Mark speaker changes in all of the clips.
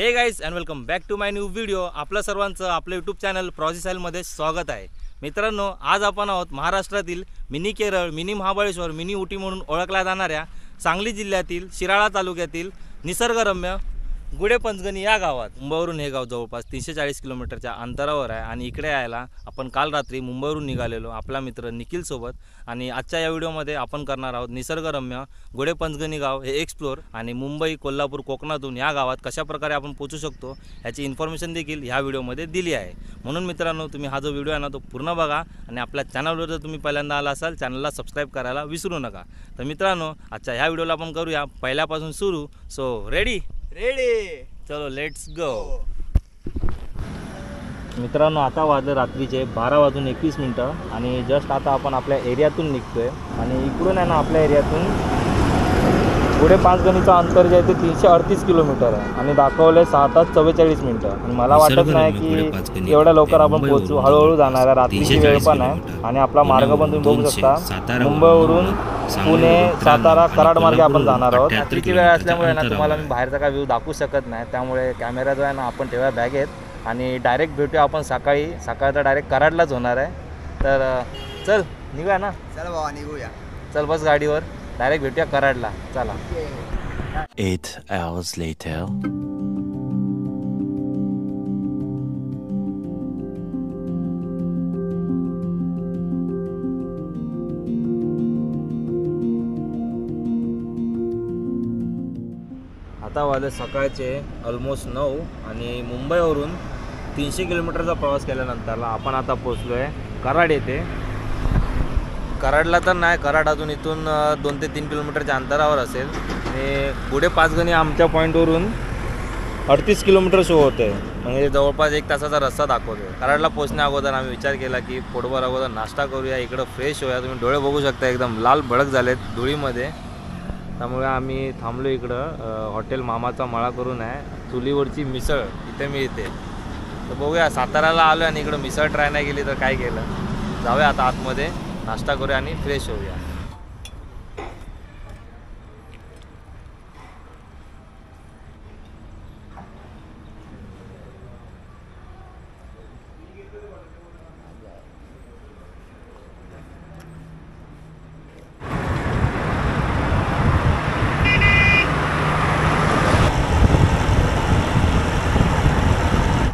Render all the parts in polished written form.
Speaker 1: हे guys and welcome back to my new video. आपल्या सर्वांचं आपल्या यूट्यूब चॅनल प्रोजेसाइलमध्ये स्वागत आहे। मित्रांनो, आज आपण आहोत महाराष्ट्रातील mini Kerala, mini Mahabaleshwar, mini Ooty म्हणून ओळखल्या जाणाऱ्या सांगली जिल्ह्यातील शिराळा तालुक्यातील निसर्गरम्य गुडेपंचगणी या गावात। मुंबईवरून हे गाव जवळपास 340 किलोमीटरच्या अंतरावर आहे आणि इकडे यायला आपण काल रात्री मुंबईवरून निघालेलो आपला मित्र निखिल सोबत। आणि आजच्या या व्हिडिओमध्ये आपण करणार आहोत निसर्गरम्य गुडेपंचगणी गाव हे एक्सप्लोर आणि मुंबई, कोल्हापूर, कोकणातून या गावात कशा प्रकारे आपण पोहोचू शकतो याची इन्फॉर्मेशन देखील ह्या व्हिडिओमध्ये दिली आहे। म्हणून मित्रांनो, तुम्ही हा जो व्हिडिओ आहे ना तो पूर्ण बघा आणि आपल्या चॅनलवर जर तुम्ही पहिल्यांदा आला असाल चॅनलला सबस्क्राइब करायला विसरू नका। तर मित्रांनो, आजच्या ह्या व्हिडिओला आपण करूया पहिल्यापासून सुरू। सो रेडी चलो लेट्स गो। मित्रांनो, आता वाजले रात्रीचे 12:21 आणि जस्ट आता आपण आपल्या एरियातून निघतोय आणि इकडून आहे ना आपल्या एरियातून गुडेपंचगणीचं अंतर जे आहे ते 338 किलोमीटर आहे आणि दाखवले 6 तास 44 मिनिटं। आणि मला वाटत नाही की एवढ्या लवकर आपण पोहोचू, हळूहळू जाणार आहे। रात्रीची वेळ पण आहे आणि आपला मार्ग पण तुम्ही बघू शकता, मुंबईवरून पुणे, सातारा, कराड मार्गे आपण जाणार आहोत। रात्रीची वेळ असल्यामुळे ना तुम्हाला मी बाहेरचा काय व्ह्यू दाखवू शकत नाही, त्यामुळे कॅमेरा जो आहे ना आपण ठेवा बॅगेत आणि डायरेक्ट भेटूया आपण सकाळचा डायरेक्ट कराडलाच होणार आहे। तर चल निघूया ना।
Speaker 2: चल बाबा निघूया,
Speaker 1: चल बस गाडीवर, डायरेक्ट भेटूया कराडला। चला।
Speaker 3: 8 hours later.
Speaker 1: आता वाजले सकाळचे ऑलमोस्ट 9 आणि मुंबईवरून 300 किलोमीटरचा प्रवास केल्यानंतरला आपण आता पोचलो आहे कराड येथे। कराडला तर नाही, कराड अजून इथून 2 ते 3 किलोमीटरच्या अंतरावर असेल आणि गुडेपंचगणी आमच्या पॉईंटवरून 38 किलोमीटर शो होते, म्हणजे जवळपास 1 तासाचा रस्ता दाखवतो। कराडला पोचण्या अगोदर आम्ही विचार केला की पोटभर अगोदर नाश्ता करूया, इकडं फ्रेश होऊया। तुम्ही डोळे बघू शकता एकदम लाल भडक झालेत धुळीमध्ये, त्यामुळे आम्ही थांबलो इकडं। हॉटेल मामाचा मळा करून आहे, चुलीवरची मिसळ इथे मिळते। तर बघूया, साताऱ्याला आलो आणि इकडं मिसळ ट्राय नाही केली तर काय केलं। जाऊया आता आतमध्ये, नाश्ता करूया आणि फ्रेश होऊया।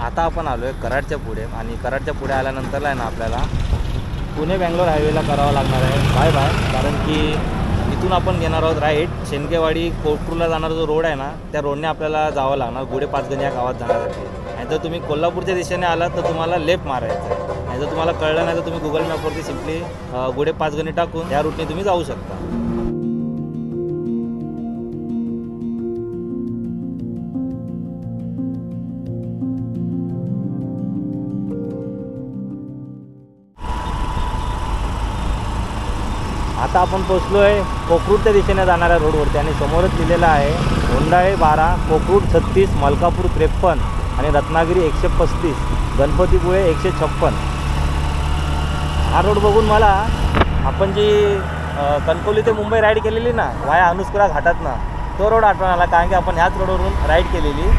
Speaker 1: आता आपण आलो आहे कराडच्या पुढे आणि कराडच्या पुढे आल्यानंतरला आहे ना आपल्याला पुणे बँगलोर हायवेला करावं लागणार आहे बाय बाय, कारण की इथून आपण घेणार आहोत राईट शेनकेवाडी कोकरूरला जाणारा जो रोड आहे ना त्या रोडने आपल्याला जावं लागणार गुडेपंचगणी या गावात जाण्यासाठी। आणि जर तुम्ही कोल्हापूरच्या दिशेने आलात तर तुम्हाला लेफ्ट मारायचं आहे, आणि जर तुम्हाला कळलं नाही तर तुम्ही गुगल मॅपवरती सिम्पली गुडेपंचगणी टाकून या रूटने तुम्ही जाऊ शकता। आता आपण पोचलो आहे कोकरूरच्या दिशेने जाणाऱ्या रोडवरती आणि समोरच लिहिलेलं आहे होंडाळे 12, कोकरूर 36, मलकापूर 53 आणि रत्नागिरी 135, गणपतीपुळे 156। हा रोड बघून मला आपण जी कणकवली ते मुंबई राईड केलेली ना वाया अनुस्कुरा घाटातनं, तो रोड आठवण आला, कारण की आपण ह्याच रोडवरून राईड केलेली।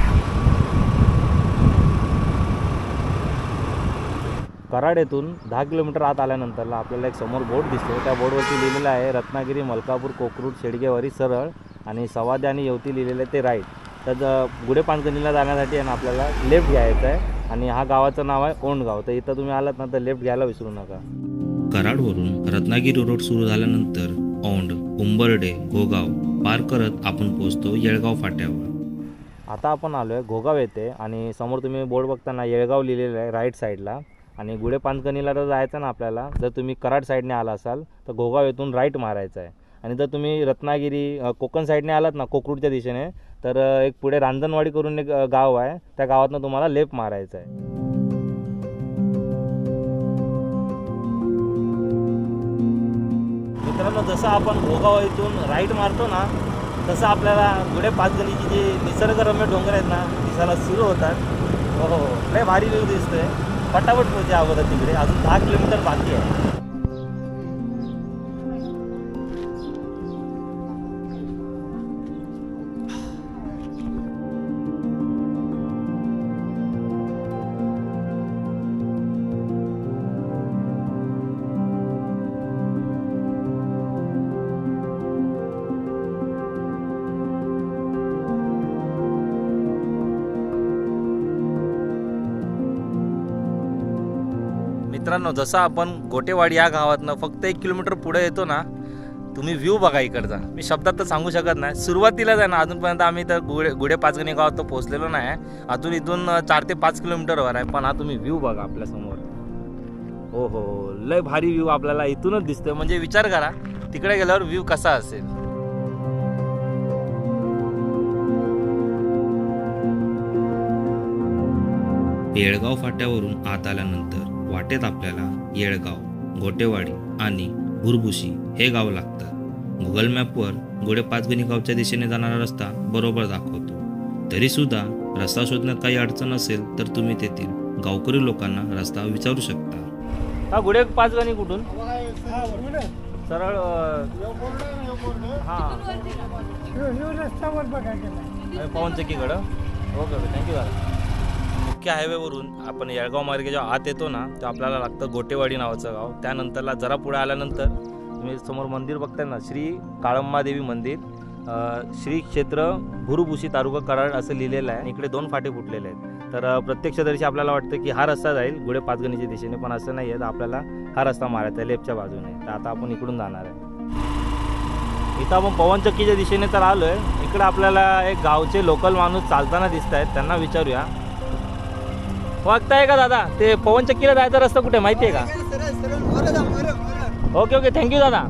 Speaker 1: कराड येथून 10 किलोमीटर आत आल्यानंतरला आपल्याला एक समोर बोर्ड दिसतो, त्या बोर्डवरती लिहिलेलं आहे रत्नागिरी, मलकापूर, कोकरूर, शेडगेवाडी सरळ आणि सवाद्या आणि येवती लिहिलेलं आहे ते राईट। तर गुडेपंचगणीला जाण्यासाठी आहे ना आपल्याला लेफ्ट घ्यायचं आहे आणि हा गावाचं नाव आहे ओंडगाव। तर इथं तुम्ही आलात ना तर लेफ्ट घ्यायला विसरू नका।
Speaker 3: कराडवरून रत्नागिरी रोड सुरू झाल्यानंतर औंड, उंबर्डे, घोगाव पार करत आपण पोहोचतो येळगाव फाट्यावर।
Speaker 1: आता आपण आलो आहे घोगाव येथे आणि समोर तुम्ही बोर्ड बघताना येळगाव लिहिलेलं आहे राईट साईडला। आणि गुडेपंचगणीला जर जायचं ना आपल्याला, जर तुम्ही कराड साईडने आला असाल तर घोगाव येथून राईट मारायचं आहे। आणि जर तुम्ही रत्नागिरी कोकण साईडने आलात ना कोकरूरच्या दिशेने तर एक पुढे रांजणवाडी करून एक गाव आहे, त्या गावातनं तुम्हाला लेफ्ट मारायचं आहे। मित्रांनो, जसं आपण घोगाव इथून राईट मारतो ना तसं आपल्याला गुडेपंचगणीची जी निसर्गरम्य डोंगर आहेत ना दिसायला सुरू होतात। हो, लय भारी व्ह्यू दिसतोय। फटाफट पोहोचे अगोदर तिकडे, अजून 10 किलोमीटर बाकी आहे। मित्रांनो, जसं आपण गोटेवाडी या गावातनं फक्त 1 किलोमीटर पुढे येतो ना, तुम्ही व्ह्यू बघा इकडचा. मी शब्दात तर सांगू शकत नाही. सुरुवातीलाच आहे ना, अजूनपर्यंत आम्ही तर गुढे पाचगणी गावात तर पोहोचलेलो नाही. अजून इथून 4 ते 5 किलोमीटरवर आहे. पण हा तुम्ही व्ह्यू बघा आपल्यासमोर. हो हो, लय भारी व्ह्यू आपल्याला इथूनच दिसतोय. म्हणजे विचार करा तिकडे गेल्यावर व्ह्यू कसा असेल.
Speaker 3: येळगाव फाट्यावरून आत आल्यानंतर वाटेत आपल्याला येळगाव, गोटेवाडी आणि भुरभुशी हे गाव लागतात. गुगल मॅपवर गुढे पाचगणी गावच्या दिशेने जाणारा रस्ता बरोबर दाखवतो. तरीसुद्धा रस्ता शोधण्यात काही अडचण असेल तर तुम्ही तेथील गावकरी लोकांना रस्ता विचारू शकता.
Speaker 1: हा गुढे पाचगणी कुठून सरळ पवनचक्कीकडं. ओके ओके, थँक्यू दादा. मुख्य हायवेवरून आपण येळगाव मार्गे जेव्हा आत येतो ना, तर आपल्याला लागतं गोटेवाडी नावाचं गाव. त्यानंतरला जरा पुढे आल्यानंतर तुम्ही समोर मंदिर बघताय ना, श्री काळंबादेवी मंदिर, श्री क्षेत्र भुरभुशी तालुका कराड असं लिहिलेलं आहे. इकडे 2 फाटे फुटलेले आहेत. तर प्रत्यक्षदर्शी आपल्याला वाटतं की हा रस्ता जाईल गुढे पाचगणीच्या दिशेने, पण असं नाही आहे. तर आपल्याला हा रस्ता मारायचा आहे लेफ्टच्या बाजूने. तर आता आपण इकडून जाणार आहे. इथं आपण पवनचक्कीच्या दिशेने तर आलो आहे. इकडे आपल्याला एक गावचे लोकल माणूस चालताना दिसत आहेत. त्यांना विचारूया. वागताय का दादा, ते पवनचक्कीला जायचा रस्ता कुठे माहिती आहे का? ओके ओके, थँक्यू दादा.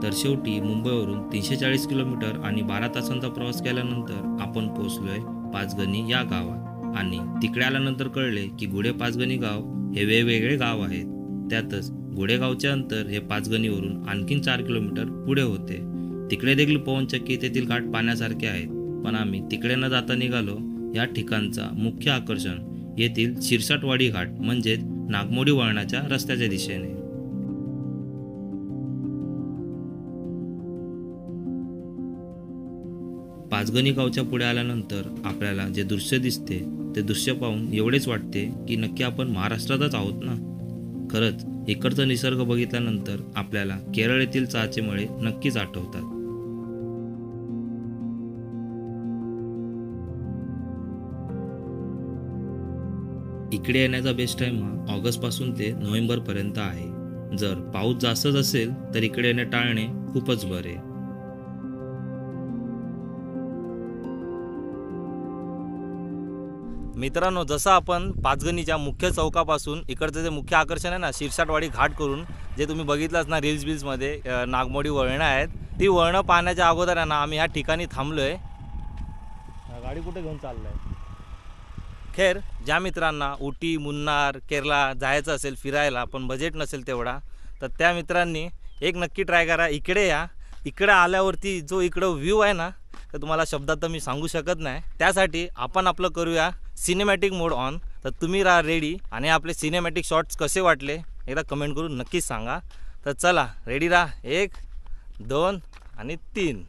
Speaker 3: तर शेवटी मुंबईवरून 340 किलोमीटर आणि 12 तासांचा प्रवास केल्यानंतर आपण पोहोचलोय पाचगणी या गावात. आणि तिकडे आल्यानंतर कळले की गुढे पाचगणी गाव हे वेगवेगळे गाव आहेत. त्यातच गुढेगावचे अंतर हे पाचगणीवरून आणखीन 4 किलोमीटर पुढे होते. तिकडे देखील पवनचक्की तेथील घाट पाहण्यासारखे आहेत. पण आम्ही तिकडे न जाता निघालो या ठिकाणचा मुख्य आकर्षण येथील शिरसाटवाडी घाट म्हणजेच नागमोडी वळणाच्या रस्त्याच्या दिशेने. पाचगणी गावच्या पुढे आल्यानंतर आपल्याला जे दृश्य दिसते ते दृश्य पाहून एवढेच वाटते की नक्की आपण महाराष्ट्रातच आहोत ना. खरंच इकडचा निसर्ग बघितल्यानंतर आपल्याला केरळ येथील चहाचे मळे नक्कीच आठवतात. इकडे येण्याचा बेस्ट टाइम हा ऑगस्ट पासून ते नोव्हेंबर पर्यंत आहे. जर पाऊस जास्तच असेल तर इकडे येणे टाळणे खूपच बरे.
Speaker 1: मित्रांनो, जसं आपण पाचगणीच्या मुख्य चौकापासून इकडचं जे मुख्य आकर्षण आहे ना, शिरसाटवाडी घाट करून जे तुम्ही बघितलंच ना रील्समध्ये नागमोडी वळणं आहेत, ती वळणं पाहण्याच्या अगोदर आहे ना आम्ही ह्या ठिकाणी थांबलोय. गाडी कुठे घेऊन चाललाय? खैर, ज्या मित्रांना उटी, मुन्नार, केरला जायचं असेल फिरायला पण बजेट नसेल तेवढा, तर त्या मित्रांनी एक नक्की ट्राय करा. इकडे या. इकडे आल्यावरती जो इकडं व्ह्यू आहे ना, तर तुम्हाला शब्दात तर मी सांगू शकत नाही. त्यासाठी आपण आपलं करूया सिनेमॅटिक मोड ऑन. तर तुम्ही राहा रेडी आणि आपले सिनेमॅटिक शॉट्स कसे वाटले एकदा कमेंट करून नक्कीच सांगा. तर चला रेडी राहा. 1, 2 आणि 3.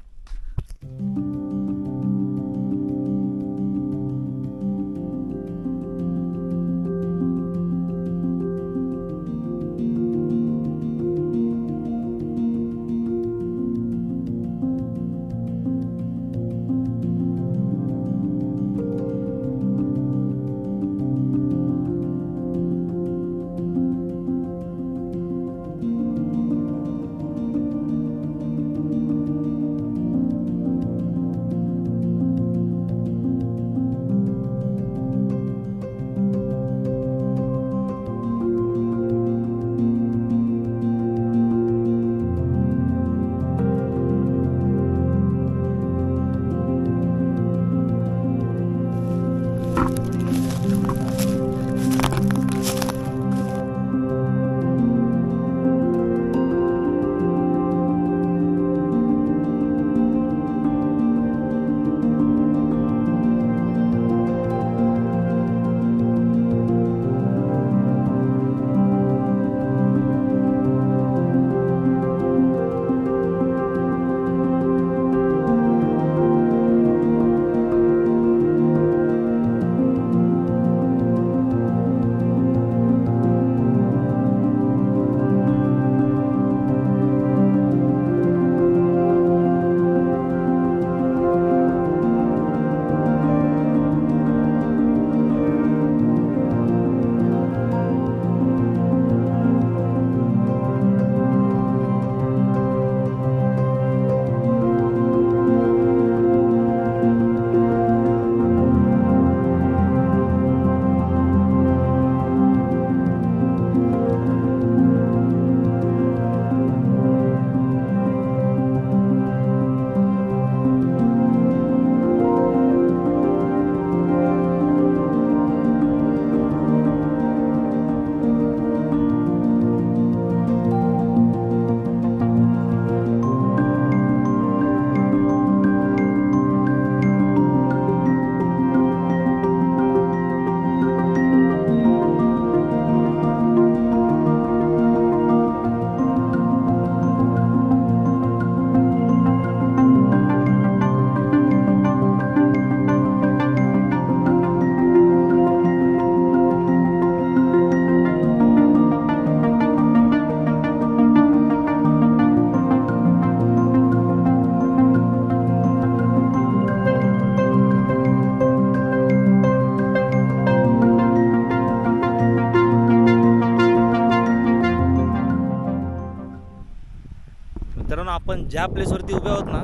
Speaker 1: आपण ज्या प्लेसवरती उभे आहोत ना,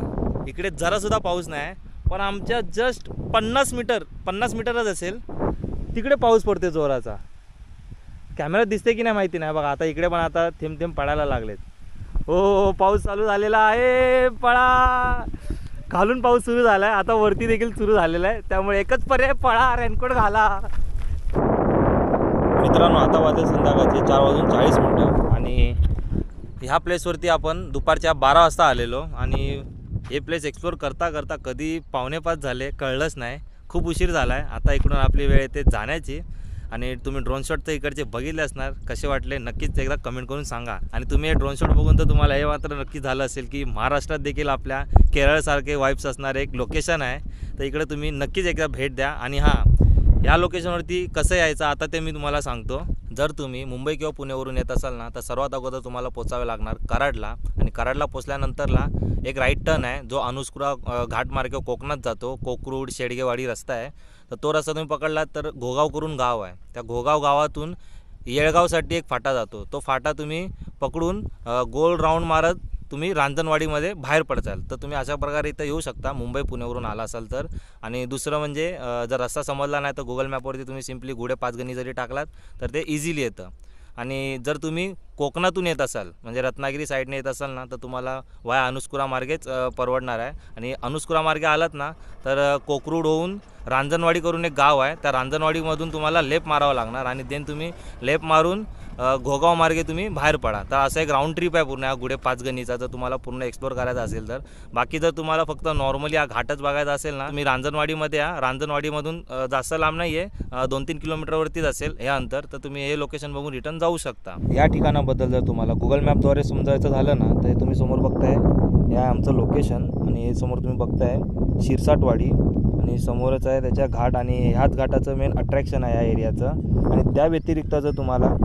Speaker 1: इकडे जरासुद्धा पाऊस नाही, पण आमच्या जस्ट 50 मीटरच असेल तिकडे पाऊस पडते जोराचा. कॅमेऱ्यात दिसते की नाही माहिती नाही. बघा आता इकडे पण आता थेंब थेंब पडायला लागलेत. हो, पाऊस चालू झालेला आहे. पळा, खालून पाऊस सुरू झाला आहे, आता वरती देखील सुरू झालेला आहे. त्यामुळे एकच पर्याय, पळा, रेनकोट घाला. मित्रांनो, आता वाजले संध्याकाळचे 4:40 आणि ह्या प्लेसवरती आपण दुपारच्या 12 वाजता आलेलो आणि हे प्लेस एक्सप्लोर करता करता कधी 4:45 झाले कळलंच नाही. खूप उशीर झाला आहे. आता इकडून आपली वेळ येते जाण्याची. आणि तुम्ही ड्रोन शॉट तर इकडचे बघितले असणार, कसे वाटले नक्कीच एकदा कमेंट करून सांगा. आणि तुम्ही हे ड्रोन शॉट बघून तर तुम्हाला हे मात्र नक्की झालं असेल की महाराष्ट्रात देखील आपल्या केरळसारखे वाईब्स असणारे एक लोकेशन आहे. तर इकडे तुम्ही नक्कीच एकदा भेट द्या. आणि हां, या लोकेशनवरती कसं यायचं आता ते मी तुम्हाला सांगतो. जर तुम्ही मुंबई किंवा पुण्यावरून येत असाल ना, तर सर्वात अगोदर तुम्हाला पोचावे लागणार कराडला. आणि कराडला पोचल्यानंतरला एक राईट टर्न आहे जो अनुस्कुरा घाटमार्ग कोकणात जातो. कोकरूड शेडगेवाडी रस्ता आहे. तर तो रस्ता तुम्ही पकडलात तर घोगाव करून गाव आहे. त्या घोगाव गावातून येळगावसाठी एक फाटा जातो. तो फाटा तुम्ही पकडून गोल राऊंड मारत तुम्ही रांजणवाडीमध्ये बाहेर पडचाल. तर तुम्ही अशा प्रकारे इथं येऊ शकता मुंबई पुण्यावरून आला असाल तर. आणि दुसरं म्हणजे जर रस्ता समजला नाही तर गुगल मॅपवरती तुम्ही सिम्पली गुढे पाचगणी जरी टाकलात तर ते इझिली येतं. आणि जर तुम्ही कोकणातून येत असाल म्हणजे रत्नागिरी साईडने येत असाल ना, तर तुम्हाला वाया अनुस्कुरा मार्गेच परवडणार आहे. आणि अनुस्कुरा मार्गे आलात ना तर कोकरूड होऊन रांजणवाडी करून एक गाव आहे. त्या रांजणवाडीमधून तुम्हाला लेप मारावं लागणार आणि देन तुम्ही लेप मारून घोगाव मार्गे तुम्ही बाहेर पडा. तर असं एक राऊंड ट्रिप आहे पूर्ण या गुढे पाचगणीचा, जर तुम्हाला पूर्ण एक्सप्लोर करायचा असेल तर. बाकी जर तुम्हाला फक्त नॉर्मली हा घाटच बघायचा असेल ना, तुम्ही रांजणवाडीमध्ये या. रांजणवाडीमधून जास्त लांब नाही आहे, 2-3 किलोमीटरवरतीच असेल हे अंतर. तर तुम्ही हे लोकेशन बघून रिटर्न जाऊ शकता. या ठिकाणाबद्दल जर तुम्हाला गुगल मॅपद्वारे समजायचं झालं ना, तर तुम्ही समोर बघताय हे आहे आमचं लोकेशन. आणि हे समोर तुम्ही बघताय शिरसाटवाडी आणि समोरच आहे त्याच्या घाट. आणि ह्याच घाटाचं मेन अट्रॅक्शन आहे या एरियाचं. आणि त्या व्यतिरिक्त जर तुम्हाला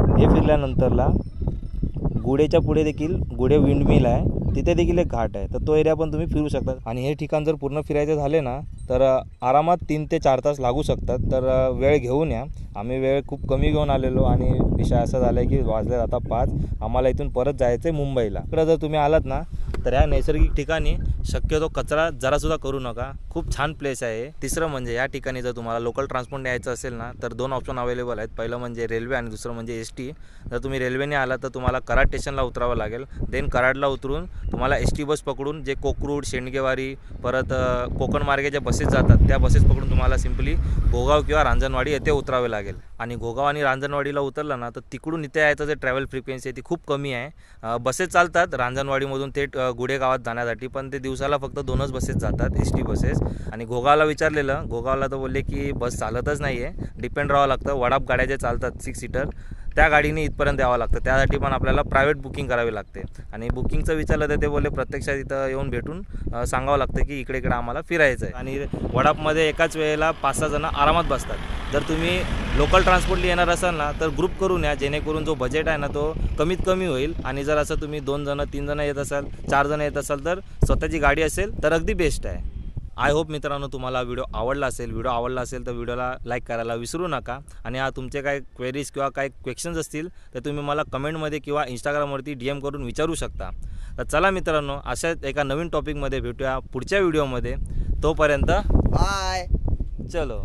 Speaker 1: हे फिरल्यानंतरला गुढेच्या पुढे देखील गुढे विंडमिल आहे, तिथे देखील एक घाट आहे. तर तो एरिया पण तुम्ही फिरू शकता. आणि हे ठिकाण जर पूर्ण फिरायचे झाले ना तर आरामात 3 ते 4 तास लागू शकतात. तर वेळ घेऊन या. आम्ही वेळ खूप कमी घेऊन आलेलो आणि विषय असा झाला आहे की वाजले आता 5. आम्हाला इथून परत जायचं आहे मुंबईला. इकडं जर तुम्ही आलात ना तर या नैसर्गिक ठिकाणी शक्यतो कचरा जरासुद्धा करू नका. खूप छान प्लेस आहे. तिसरं म्हणजे या ठिकाणी जर तुम्हाला लोकल ट्रान्सपोर्ट यायचं असेल ना तर 2 ऑप्शन अवेलेबल आहेत. पहिलं म्हणजे रेल्वे आणि दुसरं म्हणजे ST. जर तुम्ही रेल्वेने आला तर तुम्हाला कराड स्टेशनला उतरावं लागेल. देन कराडला उतरून तुम्हाला ST बस पकडून जे कोकरूड शेंडगेवारी परत कोकण मार्गे ज्या बसेस जातात त्या बसेस पकडून तुम्हाला सिम्पली घोगाव किंवा रांजणवाडी येथे उतरावे लागेल. आणि घोगाव आणि रांजणवाडीला उतरलं ना तर तिकडून इथे यायचं जे ट्रॅव्हल फ्रिक्वेन्सी आहे ती खूप कमी आहे. बसेस चालतात रांजणवाडीमधून थेट गुढे गावात जाण्यासाठी, पण ते दिवसाला फक्त 2च बसेस जातात ST बसेस. आणि घोगावला विचारलेलं, घोगावला तर बोलले की बस चालतच नाही आहे, डिपेंड राहावं लागतं. वडाप गाड्या ज्या चालतात 6 सीटर त्या गाडीने इथपर्यंत यावं लागतं. त्यासाठी पण आपल्याला प्रायव्हेट बुकिंग करावी लागते. आणि बुकिंगचं विचारलं तर ते बोलले प्रत्यक्षात इथं येऊन भेटून सांगावं लागतं की इकडे इकडे आम्हाला फिरायचं आहे. आणि वडापमध्ये एकाच वेळेला 5-6 जण आरामात बसतात. जर तुम्ही लोकल ट्रान्सपोर्टली येणार असाल ना तर ग्रुप करून या, जेणेकरून जो बजेट आहे ना तो कमीत कमी होईल. आणि जर असं तुम्ही 2 जण 3 जण येत असाल, 4 जण येत असाल तर स्वतःची गाडी असेल तर अगदी बेस्ट आहे. आय होप मित्रांनो तुम्हाला व्हिडिओ आवडला असेल. व्हिडिओ आवडला असेल तर व्हिडिओला लाईक करायला विसरू नका. आणि तुमचे काय क्वेरीज किंवा काय क्वेश्चन्स असतील तर तुम्ही मला कमेंटमध्ये किंवा इंस्टाग्रामवरती DM करून विचारू शकता. तर चला मित्रांनो, अशाच एका नवीन टॉपिकमध्ये भेटूया पुढच्या व्हिडिओमध्ये. तोपर्यंत
Speaker 2: बाय.
Speaker 1: चलो.